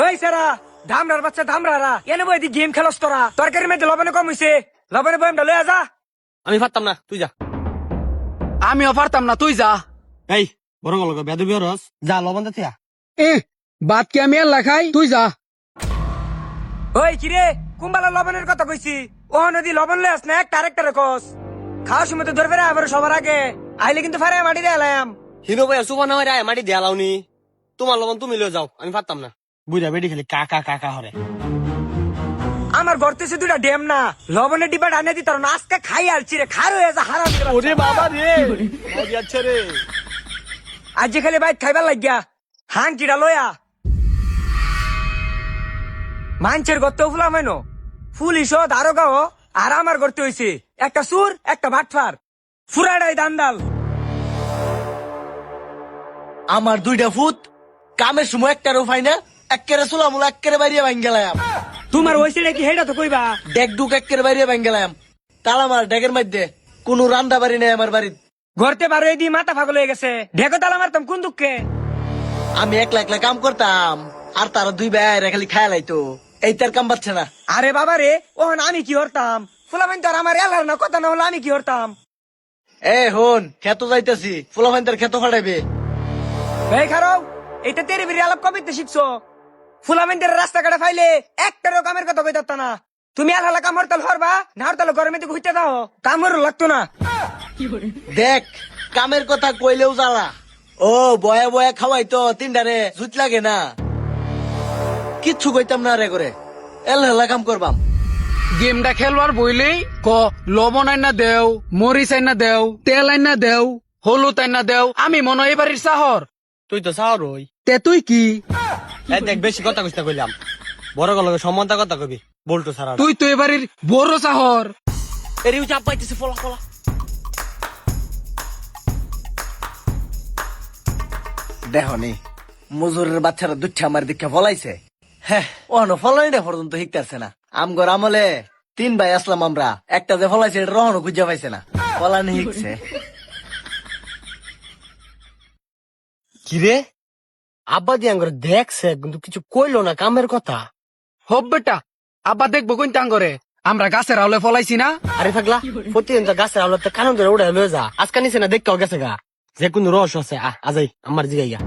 ওই সারা ধামরার বাচ্চা ধামরারা এনে বই দি গেম খেলস তোরা তরকারির মধ্যে লবণে কম হইছে লবণে বয়ামটা লয়ে যা। আমি পারতাম না, তুই যা। আমিও পারতাম না, তুই যা। এই বড় গল্প বেদবি রস যা, লবণ দে থিয়া। বাদ কি আমি আর লেখাই, তুই যা। ওই কিরে কুম্বালা লবণের কথা কইছি ও নদী লবণ লয়ে আস না একটা আরেকটা কস খাওয়ার সময় তো ধরবে রে আবার সবার আগে আইলে কিন্তু ফারে মাটি দিয়ে এলাম। হিরো ভাই সুবা না হয় মাটি দিয়া লাউনি, তোমার লবণ তুমি লয়ে যাও, আমি পারতাম না। বুঝা বেডি খালি কাকা কাকা হরে। আমার গর্তেছে দুটা ড্যাম না লবণের ডিব্বা আনে দিত না আজকে খাই আলছি রে খার হয়ে যা হারাম রে ওরে বাবা রে, আচ্ছা রে। আজ যে খালি বাইক খাইবার লাগিয়া হাঙ্কিটা লয়া মাঞ্চের গর্তে ফুলাম হয় পুলিশ দারোগাও আর আমার গর্তে হইছে একটা সুর একটা ভাটফার ফুরাডাই দান্দাল। আমার দুইটা ফুট কামের সময় একটারও পাই না, একেরে চুলামুলা একেরে বাইরে ভাঙ গেলাম, তোমার হইছে নাকি হেটা তো কইবা। ডেক ডুক একেরে বাইরে ভাঙ গেলাম। তালা মার ডেকের মধ্যে কোন রান্দা বাড়ি নেই আমার বাড়ির। ঘরতে বারো দিয়ে মাথা পাগল হয়ে গেছে ঢেকো তালা মারতাম কোন দুঃখে। আমি একলা একলা কাম করতাম আর তারা দুই ভাই খালি খায়া লাইতো, এই তার কাম পাচ্ছে না। আরে বাবা রে ওহন আমি কি হরতাম ফুলাবেন তো আর আমার এলার না কথা না হলো আমি কি হরতাম। এ হন খেতো যাইতেছি, ফুলাফাইন তার খেতো ফাটাইবে। এই খারাও এটা তেরে বেরিয়ে আলাপ কবিতে শিখছো ফুলাবেন রাস্তাঘাটে ফাইলে একটারও কামের কথা কইতা না। তুমি আলহালা কাম হরতাল হরবা না হরতাল গরমে তো ঘুরতে দাও কাম হরো লাগতো না। দেখ কামের কথা কইলেও জ্বালা, ও বয়া বয়া খাওয়াই তো তিনটারে জুত লাগে না, কিচ্ছু কইতাম না রে করে এলহেলা কাম করবাম। গেমটা খেলবার বইলেই ক লবণ আইনা দেও, মরিচ আইনা দেও, তেল আইনা দেও, হলুদ আইনা দেও। আমি মনে হয় এবারের শহর, তুই তো সাহর হই। তে তুই কি? এই দেখ বেশি কথা কইতে কইলাম, বড় গল্প সম্মানতা কথা কবি বলতো সারা। তুই তো এবারের বড় শহর। এরিও চাপ পাইতেছে ফলা ফলা। দেখো নি মজুরের বাচ্চারা দুচ্ছা আমার দিকে ফলাইছে, হ্যাঁ ওখানে ফলাই না পর্যন্ত শিখতেছে না। আমগর আমলে 3 ভাই আসলাম আমরা, একটা যে ফলাইছে এটা রহনো খুঁজে পাইছে না, ফলানি শিখছে। কিরে আব্বা দিয়ে আঙ্গরে দেখছে কিন্তু কিছু কইলো না কামের কথা। হব বেটা, আব্বা দেখবো কোন টাঙ্গরে আমরা গাছের আওলে ফলাইছি না। আরে পাগলা প্রতিদিন তো গাছের আলোতে কারণ ধরে উড়ে লয়ে যা, আজকে নিচে না দেখতেও গেছে গা যে কোনো রস আছে। আজাই আমার জিগাইয়া